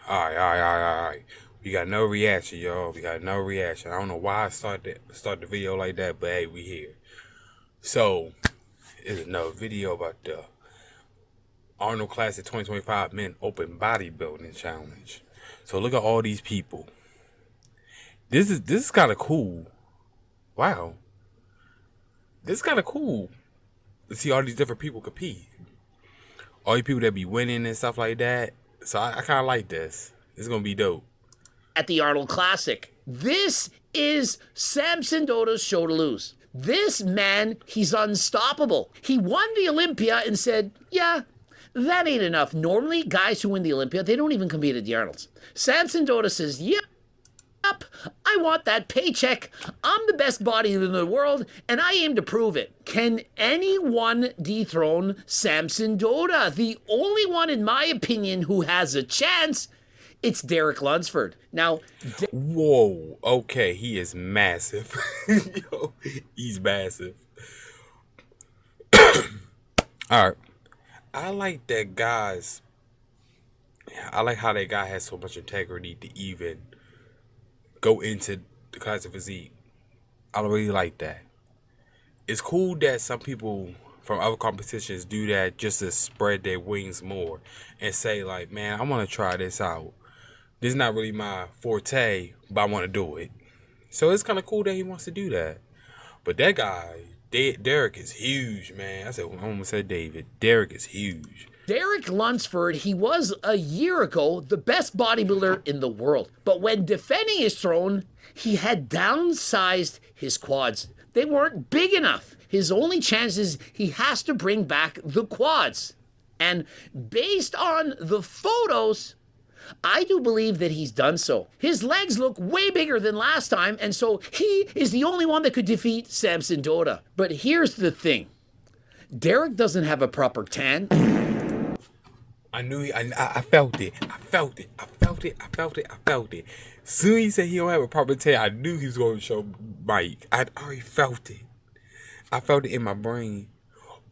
All right. We got no reaction, y'all. We got no reaction. I don't know why I start the video like that, but hey, we here. So, it's another video about the Arnold Classic 2025 Men Open Bodybuilding Challenge. So look at all these people. This is kind of cool. Wow, this is kind of cool to see all these different people compete. All these people that be winning and stuff like that. So I kind of like this. It's gonna be dope. At the Arnold Classic. This is Samson Doda's show to lose. This man, he's unstoppable. He won the Olympia and said, yeah, that ain't enough. Normally, guys who win the Olympia, they don't even compete at the Arnolds. Samson Doda says, yep, I want that paycheck. I'm the best bodybuilder in the world, and I aim to prove it. Can anyone dethrone Samson Doda? The only one, in my opinion, who has a chance, it's Derek Lunsford. Now, Whoa, okay, he is massive. Yo, he's massive. All right. I like that guy's. I like how that guy has so much integrity to even go into the classic physique. I really like that. It's cool that some people from other competitions do that just to spread their wings more and say, like, man, I want to try this out. This is not really my forte, but I want to do it. So it's kind of cool that he wants to do that. But that guy, Derek, is huge, man. I almost said David. Derek is huge. Derek Lunsford, he was a year ago the best bodybuilder in the world. But when defending his throne, he had downsized his quads. They weren't big enough. His only chance is he has to bring back the quads. And based on the photos, I do believe that he's done so. His legs look way bigger than last time, and so he is the only one that could defeat Samson Doda. But here's the thing. Derek doesn't have a proper tan. I felt it. I felt it. Soon he said he don't have a proper tan, I knew he was going to show Mike. I already felt it. I felt it in my brain.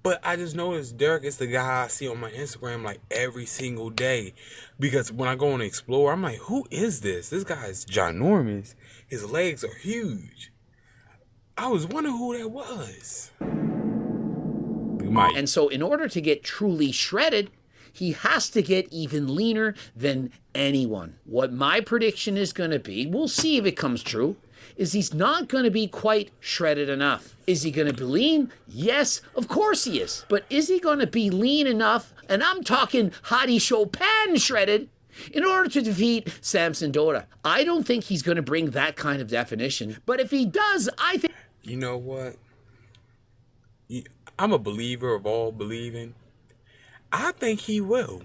But I just noticed Derek is the guy I see on my Instagram like every single day. Because when I go and explore, I'm like, who is this? This guy is ginormous. His legs are huge. I was wondering who that was. And so in order to get truly shredded, he has to get even leaner than anyone. What my prediction is going to be, we'll see if it comes true, is he's not going to be quite shredded enough. Is he going to be lean? Yes, of course he is. But is he going to be lean enough, and I'm talking Hadi Chopin shredded, in order to defeat Samson Doda? I don't think he's going to bring that kind of definition. But if he does, I think... You know what? I'm a believer of all believing. I think he will.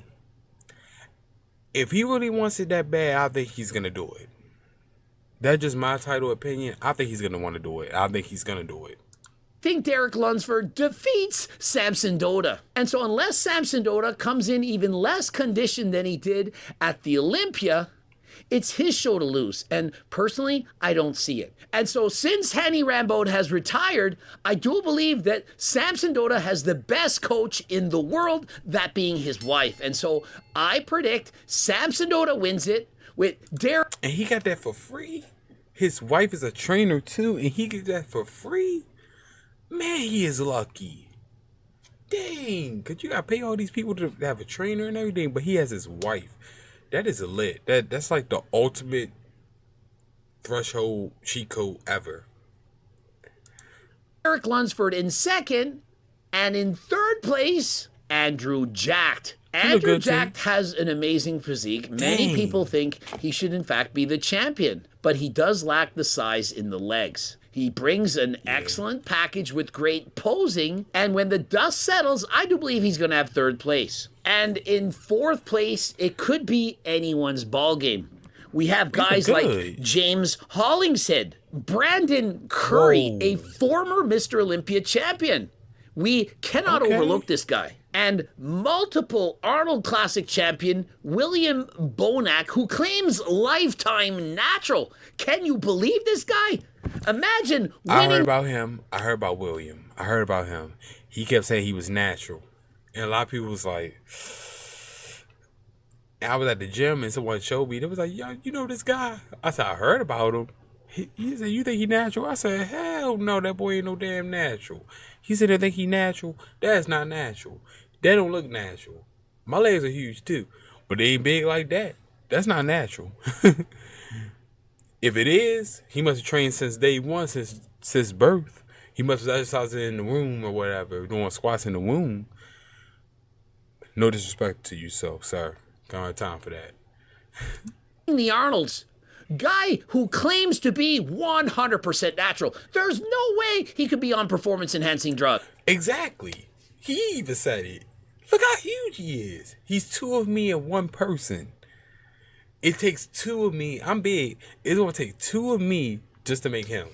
If he really wants it that bad, I think he's going to do it. That's just my title opinion. I think he's going to want to do it. I think he's going to do it. I think Derek Lunsford defeats Samson Doda. And so unless Samson Doda comes in even less conditioned than he did at the Olympia, it's his show to lose. And personally, I don't see it. And so since Hanny Rambo has retired, I do believe that Samson Doda has the best coach in the world, that being his wife. And so I predict Samson Doda wins it with Derek. And he got that for free? His wife is a trainer too, and he gets that for free? Man, he is lucky. Dang, cause you gotta pay all these people to have a trainer and everything, but he has his wife. That is a lit. That's like the ultimate threshold cheat code ever. Derek Lunsford in second, and in third place, Andrew Jacked. Andrew Jacked has an amazing physique. Many people think he should in fact be the champion, but he does lack the size in the legs. He brings an excellent package with great posing, and when the dust settles, I do believe he's going to have third place. And in fourth place, it could be anyone's ballgame. We have guys like James Hollingshead, Brandon Curry, a former Mr. Olympia champion. We cannot overlook this guy. And multiple Arnold Classic champion William Bonac, who claims lifetime natural. Can you believe this guy? Imagine winning. I heard about him. I heard about William. I heard about him. He kept saying he was natural. And a lot of people was like, And I was at the gym and someone showed me. They was like, "Yo, you know this guy?" I said, "I heard about him." He said, "You think he natural?" I said, "Hell no, that boy ain't no damn natural." He said, "I think he natural." That's not natural. That don't look natural. My legs are huge too, but they ain't big like that. That's not natural. If it is, he must have trained since day one, since birth. He must have exercised in the womb or whatever, doing squats in the womb. No disrespect to you, sir. Don't have time for that. The Arnolds. Guy who claims to be 100% natural. There's no way he could be on performance enhancing drugs. Exactly. He even said it. Look how huge he is. He's two of me and one person. It takes two of me. I'm big. It's going to take two of me just to make him.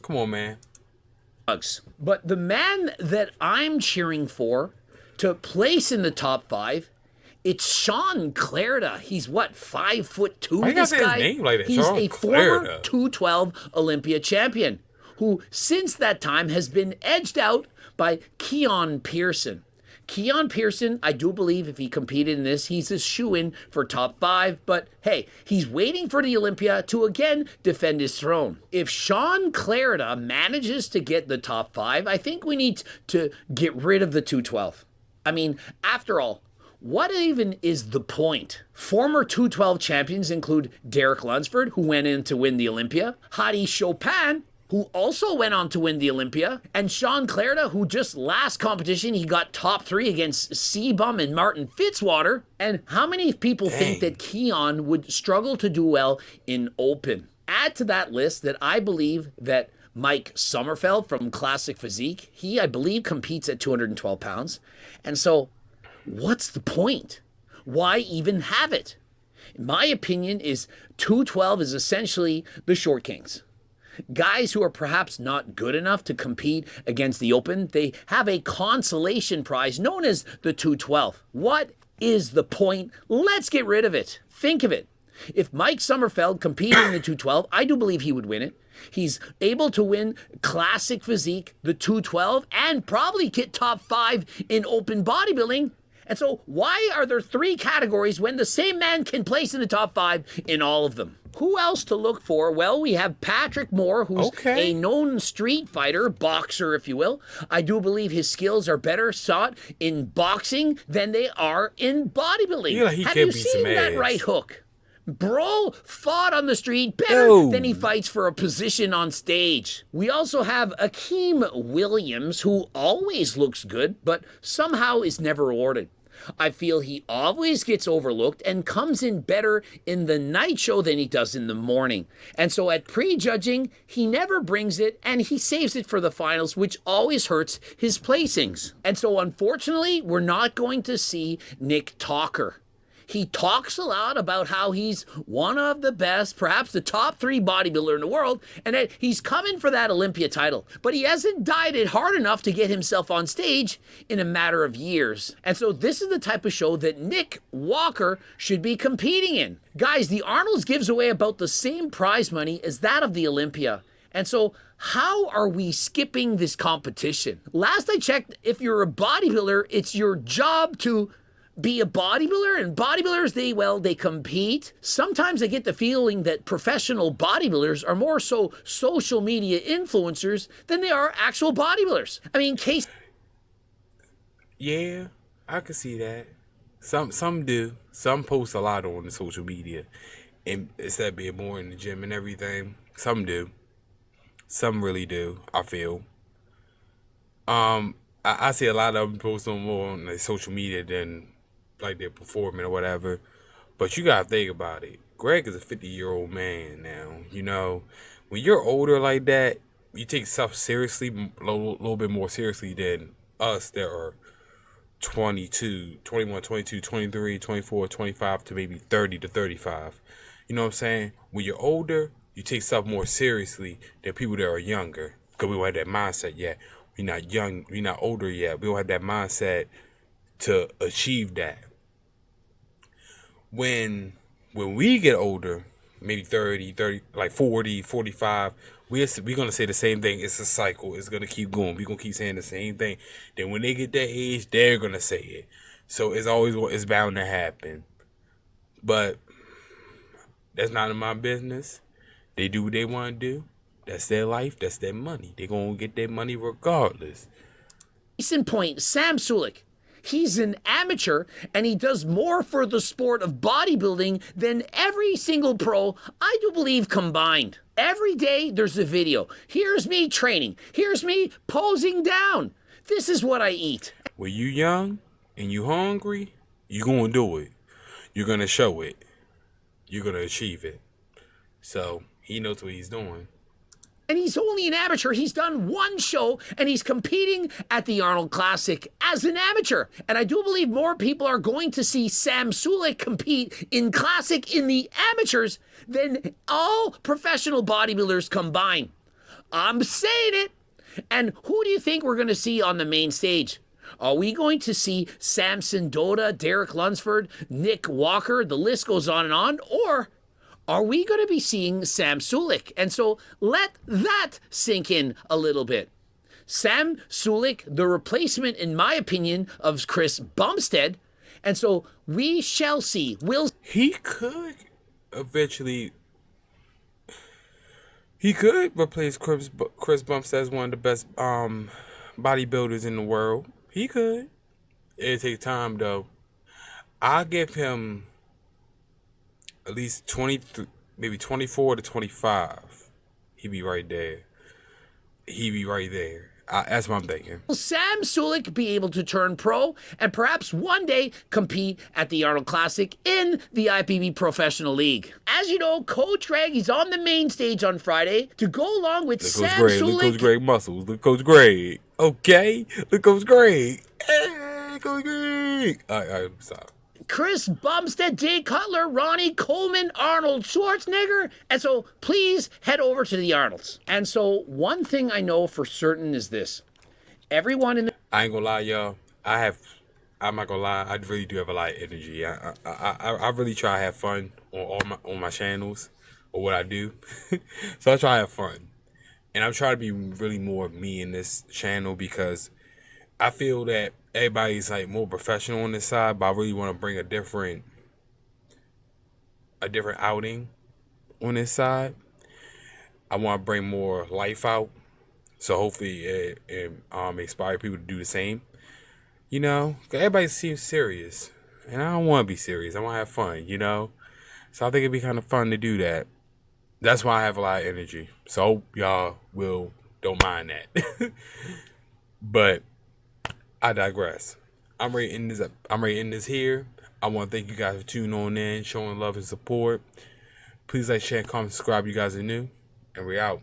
Come on, man. But the man that I'm cheering for to place in the top 5, it's Shawn Clarida. He's what, 5'2"? Why you gotta say his name like that? He's Shawn a Clarida. former 212 Olympia champion who since that time has been edged out by Keon Pearson. Keon Pearson, I do believe if he competed in this, he's a shoo-in for top 5. But hey, he's waiting for the Olympia to again defend his throne. If Shawn Clarida manages to get the top 5, I think we need to get rid of the 212. I mean, after all, what even is the point? Former 212 champions include Derek Lunsford, who went in to win the Olympia, Hadi Chopin, who also went on to win the Olympia, and Shawn Clarida, who just last competition, he got top 3 against Seabum and Martin Fitzwater. And how many people think that Keon would struggle to do well in open? Add to that list that I believe that Mike Sommerfeld from Classic Physique, he, I believe, competes at 212 pounds. And so, what's the point? Why even have it? In my opinion, is 212 is essentially the short kings. Guys who are perhaps not good enough to compete against the open, they have a consolation prize known as the 212. What is the point? Let's get rid of it. Think of it. If Mike Sommerfeld competed in the 212, I do believe he would win it. He's able to win Classic Physique, the 212, and probably get top 5 in open bodybuilding. And so why are there 3 categories when the same man can place in the top 5 in all of them? Who else to look for? Well, we have Patrick Moore, who's a known street fighter, boxer, if you will. I do believe his skills are better sought in boxing than they are in bodybuilding. Like have you seen that right hook? Bro fought on the street better than he fights for a position on stage. We also have Akeem Williams, who always looks good, but somehow is never awarded. I feel he always gets overlooked and comes in better in the night show than he does in the morning. And so at prejudging, he never brings it and he saves it for the finals, which always hurts his placings. And so unfortunately, we're not going to see Nick Talker. He talks a lot about how he's one of the best, perhaps the top 3 bodybuilder in the world, and that he's coming for that Olympia title. But he hasn't dieted hard enough to get himself on stage in a matter of years. And so this is the type of show that Nick Walker should be competing in. Guys, the Arnold's gives away about the same prize money as that of the Olympia. And so how are we skipping this competition? Last I checked, if you're a bodybuilder, it's your job to be a bodybuilder, and bodybuilders, they compete. Sometimes I get the feeling that professional bodybuilders are more so social media influencers than they are actual bodybuilders. I mean, Yeah, I can see that. Some do. Some post a lot on the social media, and instead of being more in the gym and everything. Some do. Some really do. I feel. I see a lot of them post on more on the social media than like they're performing or whatever. But you gotta think about it. Greg is a 50-year-old man now. You know, when you're older like that, you take stuff seriously, a little bit more seriously than us that are 22, 21, 22, 23, 24, 25 to maybe 30 to 35. You know what I'm saying? When you're older, you take stuff more seriously than people that are younger. Because we don't have that mindset yet. We're not young, we're not older yet. We don't have that mindset to achieve that. When we get older, maybe 30, like 40, 45. We're going to say the same thing. It's a cycle. It's going to keep going. We're going to keep saying the same thing. Then when they get that age, they're going to say it. So it's bound to happen. But that's not in my business. They do what they want to do. That's their life. That's their money. They're going to get their money regardless. Case in point, Sam Sulek. He's an amateur and he does more for the sport of bodybuilding than every single pro, I do believe, combined. Every day there's a video. Here's me training. Here's me posing down. This is what I eat. When you young and you hungry, you going to do it. You're going to show it. You're going to achieve it. So he knows what he's doing. And he's only an amateur. He's done one show, and he's competing at the Arnold Classic as an amateur. And I do believe more people are going to see Sam Sulek compete in Classic in the amateurs than all professional bodybuilders combined. I'm saying it. And who do you think we're going to see on the main stage? Are we going to see Samson Dota, Derek Lunsford, Nick Walker? The list goes on and on. Or are we going to be seeing Sam Sulek? And so let that sink in a little bit. Sam Sulek, the replacement, in my opinion, of Chris Bumstead. And so we shall see. He could eventually... He could replace Chris Bumstead as one of the best bodybuilders in the world. He could. It takes time, though. I'll give him at least 20, maybe 24 to 25. He'd be right there. He'd be right there. That's what I'm thinking. Will Sam Sulek be able to turn pro and perhaps one day compete at the Arnold Classic in the IPB Professional League? As you know, Coach Greg, he's on the main stage on Friday to go along with Sam Sulek. Look Coach Greg muscles. Look Coach Greg. Okay? Look Coach Greg. Hey, Coach Greg. All right, stop. Chris Bumstead, Jay Cutler, Ronnie Coleman, Arnold Schwarzenegger. And so please head over to the Arnolds. And so one thing I know for certain is this. Everyone in the... I ain't gonna lie, y'all. I'm not gonna lie. I really do have a lot of energy. I really try to have fun on my channels or what I do. So I try to have fun. And I'm trying to be really more me in this channel because I feel that everybody's like more professional on this side, but I really want to bring a different outing on this side. I want to bring more life out, so hopefully it inspire people to do the same. You know, 'cause everybody seems serious, and I don't want to be serious. I want to have fun, you know. So I think it'd be kind of fun to do that. That's why I have a lot of energy. So I hope y'all don't mind that. But I digress. I'm ready to end this here. I want to thank you guys for tuning on in, showing love and support. Please like, share, comment, subscribe. You guys are new, and we're out.